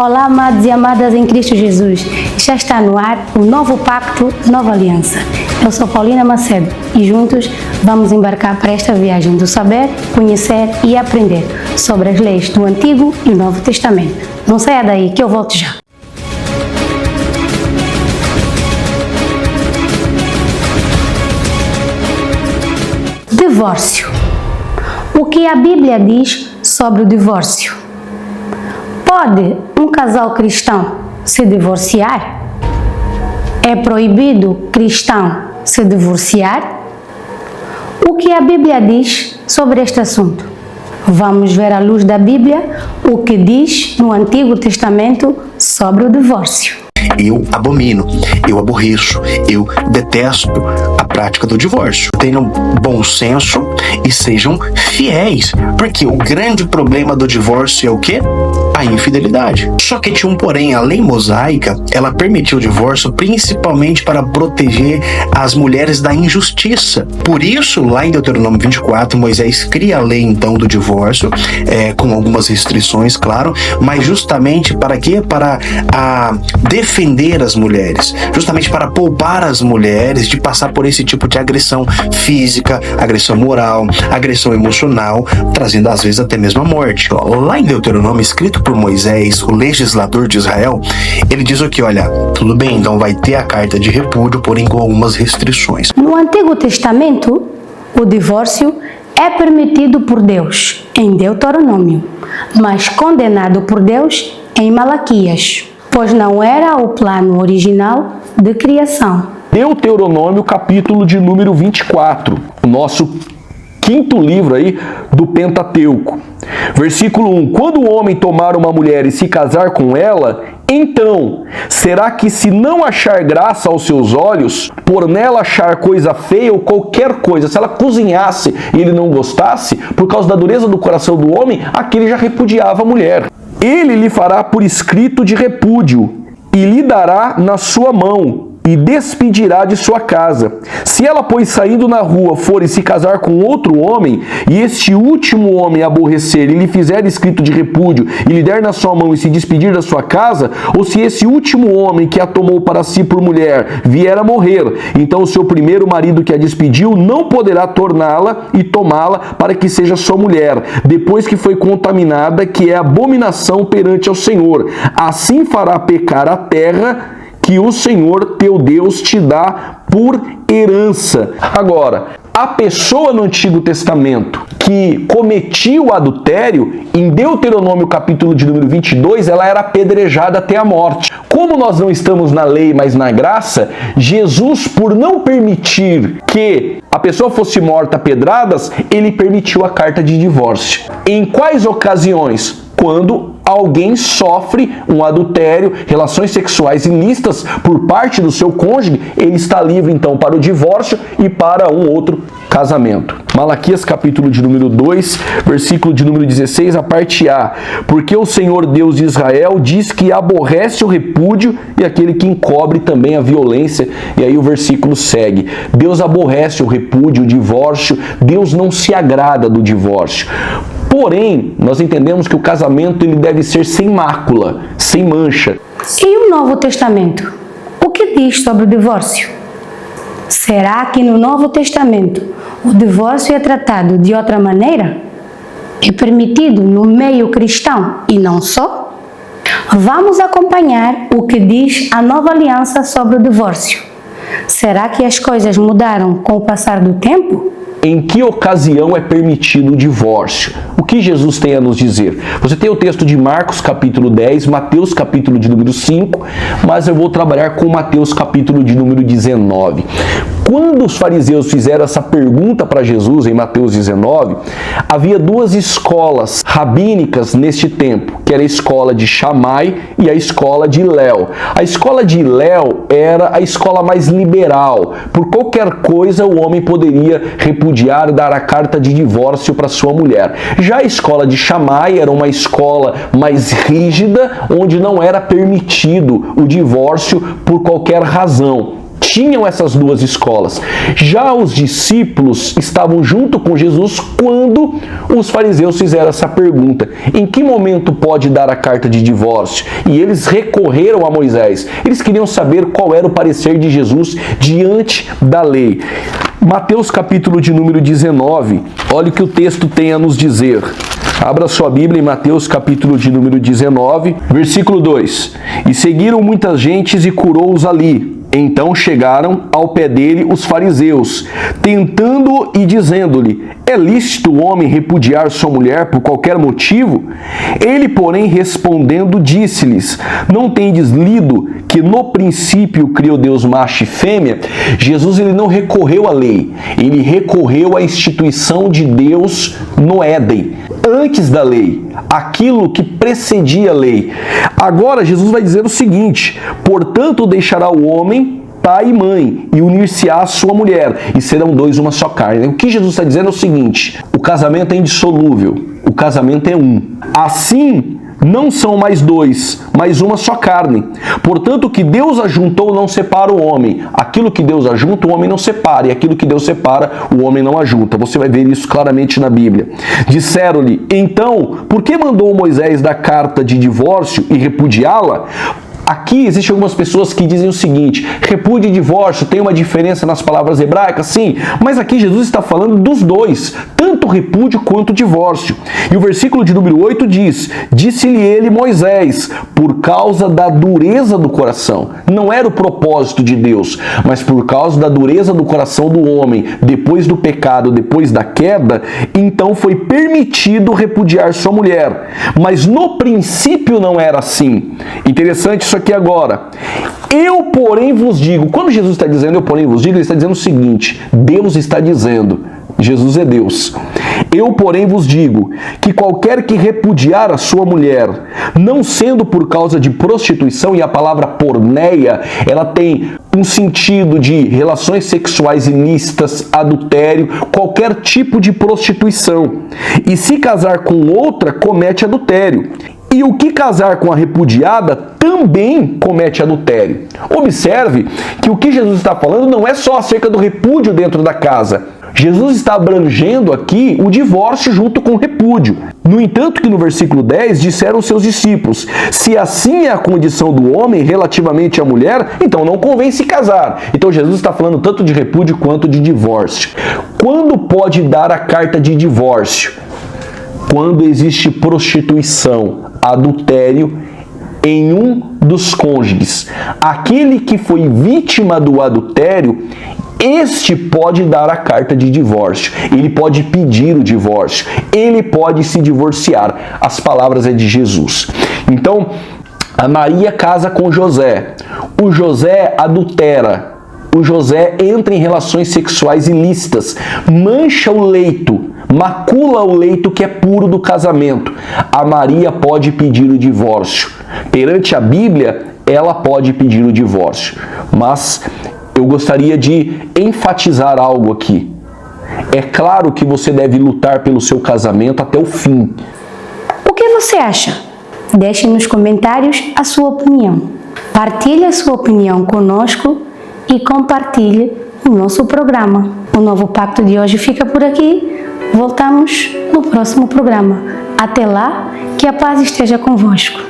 Olá, amados e amadas em Cristo Jesus. Já está no ar o novo pacto, nova aliança. Eu sou Paulina Macedo e juntos vamos embarcar para esta viagem do saber, conhecer e aprender sobre as leis do Antigo e Novo Testamento. Não saia daí que eu volto já. Divórcio. O que a Bíblia diz sobre o divórcio? Pode um casal cristão se divorciar? É proibido cristão se divorciar? O que a Bíblia diz sobre este assunto? Vamos ver à luz da Bíblia o que diz no Antigo Testamento sobre o divórcio. Eu abomino, eu aborreço, eu detesto a prática do divórcio. Tenham bom senso e sejam fiéis, porque o grande problema do divórcio é o quê? A infidelidade. Só que tinha um porém, a lei mosaica, ela permitiu o divórcio principalmente para proteger as mulheres da injustiça. Por isso, lá em Deuteronômio 24, Moisés cria a lei então do divórcio, com algumas restrições, claro, mas justamente para quê? Para defender as mulheres, justamente para poupar as mulheres de passar por esse tipo de agressão física, agressão moral, agressão emocional, trazendo às vezes até mesmo a morte. Lá em Deuteronômio, escrito por Moisés, o legislador de Israel, ele diz o que? Olha, tudo bem, então vai ter a carta de repúdio, porém com algumas restrições. No Antigo Testamento, o divórcio é permitido por Deus em Deuteronômio, mas condenado por Deus em Malaquias, pois não era o plano original de criação. Deuteronômio, capítulo de número 24, o nosso quinto livro aí do Pentateuco. Versículo 1. Quando o homem tomar uma mulher e se casar com ela, então, será que se não achar graça aos seus olhos, por nela achar coisa feia ou qualquer coisa, se ela cozinhasse e ele não gostasse, por causa da dureza do coração do homem, aquele já repudiava a mulher. Ele lhe fará por escrito de repúdio e lhe dará na sua mão e despedirá de sua casa. Se ela, pois, saindo na rua, for e se casar com outro homem, e este último homem aborrecer e lhe fizer escrito de repúdio e lhe der na sua mão e se despedir da sua casa, ou se esse último homem que a tomou para si por mulher vier a morrer, então o seu primeiro marido que a despediu não poderá torná-la e tomá-la para que seja sua mulher, depois que foi contaminada, que é abominação perante ao Senhor. Assim fará pecar a terra que o Senhor teu Deus te dá por herança. Agora, a pessoa no Antigo Testamento que cometia o adultério, em Deuteronômio capítulo de número 22, ela era apedrejada até a morte. Como nós não estamos na lei, mas na graça, Jesus, por não permitir que a pessoa fosse morta a pedradas, ele permitiu a carta de divórcio. Em quais ocasiões? Quando alguém sofre um adultério, relações sexuais ilícitas por parte do seu cônjuge, ele está livre então para o divórcio e para um outro casamento. Malaquias capítulo de número 2, versículo de número 16, a parte A. Porque o Senhor Deus de Israel diz que aborrece o repúdio e aquele que encobre também a violência. E aí o versículo segue. Deus aborrece o repúdio, o divórcio. Deus não se agrada do divórcio. Porém, nós entendemos que o casamento ele deve ser sem mácula, sem mancha. E o Novo Testamento? O que diz sobre o divórcio? Será que no Novo Testamento o divórcio é tratado de outra maneira? É permitido no meio cristão e não só? Vamos acompanhar o que diz a Nova Aliança sobre o divórcio. Será que as coisas mudaram com o passar do tempo? Em que ocasião é permitido o divórcio? O que Jesus tem a nos dizer? Você tem o texto de Marcos capítulo 10, Mateus capítulo de número 5, mas eu vou trabalhar com Mateus capítulo de número 19. Quando os fariseus fizeram essa pergunta para Jesus em Mateus 19, havia duas escolas rabínicas neste tempo, que era a escola de Shammai e a escola de Hillel. A escola de Hillel era a escola mais liberal. Por qualquer coisa o homem poderia repudiar, dar a carta de divórcio para sua mulher. Já a escola de Shammai era uma escola mais rígida, onde não era permitido o divórcio por qualquer razão. tinham essas duas escolas. Já os discípulos estavam junto com Jesus quando os fariseus fizeram essa pergunta: em que momento pode dar a carta de divórcio? E eles recorreram a Moisés. Eles queriam saber qual era o parecer de Jesus diante da lei. Mateus capítulo de número 19, olha o que o texto tem a nos dizer. Abra sua Bíblia em Mateus capítulo de número 19, versículo 2. E seguiram muitas gentes e curou-os ali. Então chegaram ao pé dele os fariseus, tentando e dizendo-lhe: é lícito o homem repudiar sua mulher por qualquer motivo? Ele, porém, respondendo, disse-lhes: não tendes lido que no princípio criou Deus macho e fêmea? Jesus ele não recorreu à lei, ele recorreu à instituição de Deus no Éden, antes da lei, aquilo que precedia a lei. Agora Jesus vai dizer o seguinte: portanto deixará o homem pai e mãe, e unir-se-á a sua mulher, e serão dois uma só carne. O que Jesus está dizendo é o seguinte: o casamento é indissolúvel, o casamento é um. Assim, não são mais dois, mas uma só carne. Portanto, o que Deus ajuntou não separa o homem. Aquilo que Deus ajunta, o homem não separa, e aquilo que Deus separa, o homem não ajunta. Você vai ver isso claramente na Bíblia. Disseram-lhe: então, por que mandou Moisés dar carta de divórcio e repudiá-la? Aqui existem algumas pessoas que dizem o seguinte: repúdio e divórcio tem uma diferença nas palavras hebraicas, sim, mas aqui Jesus está falando dos dois, tanto repúdio quanto divórcio. E o versículo de número 8 diz: disse-lhe ele, Moisés, por causa da dureza do coração. Não era o propósito de Deus, mas por causa da dureza do coração do homem, depois do pecado, depois da queda, então foi permitido repudiar sua mulher. Mas no princípio não era assim. Interessante isso aqui agora. Eu, porém, vos digo. Quando Jesus está dizendo eu, porém, vos digo, ele está dizendo o seguinte: Deus está dizendo. Jesus é Deus. Eu, porém, vos digo que qualquer que repudiar a sua mulher, não sendo por causa de prostituição, e a palavra porneia, ela tem um sentido de relações sexuais ilícitas, adultério, qualquer tipo de prostituição, e se casar com outra, comete adultério. E o que casar com a repudiada também comete adultério. Observe que o que Jesus está falando não é só acerca do repúdio dentro da casa. Jesus está abrangendo aqui o divórcio junto com o repúdio. No entanto, que no versículo 10 disseram seus discípulos: se assim é a condição do homem relativamente à mulher, então não convém se casar. Então Jesus está falando tanto de repúdio quanto de divórcio. Quando pode dar a carta de divórcio? Quando existe prostituição, adultério em um dos cônjuges. Aquele que foi vítima do adultério, este pode dar a carta de divórcio, ele pode pedir o divórcio, ele pode se divorciar. As palavras é de Jesus. Então, a Maria casa com José, o José adultera, o José entra em relações sexuais ilícitas, mancha o leito, macula o leito que é puro do casamento. A Maria pode pedir o divórcio. Perante a Bíblia, ela pode pedir o divórcio. Mas eu gostaria de enfatizar algo aqui. É claro que você deve lutar pelo seu casamento até o fim. O que você acha? Deixe nos comentários a sua opinião. Partilhe a sua opinião conosco e compartilhe o nosso programa. O Novo Pacto de hoje fica por aqui. Voltamos no próximo programa. Até lá, que a paz esteja convosco.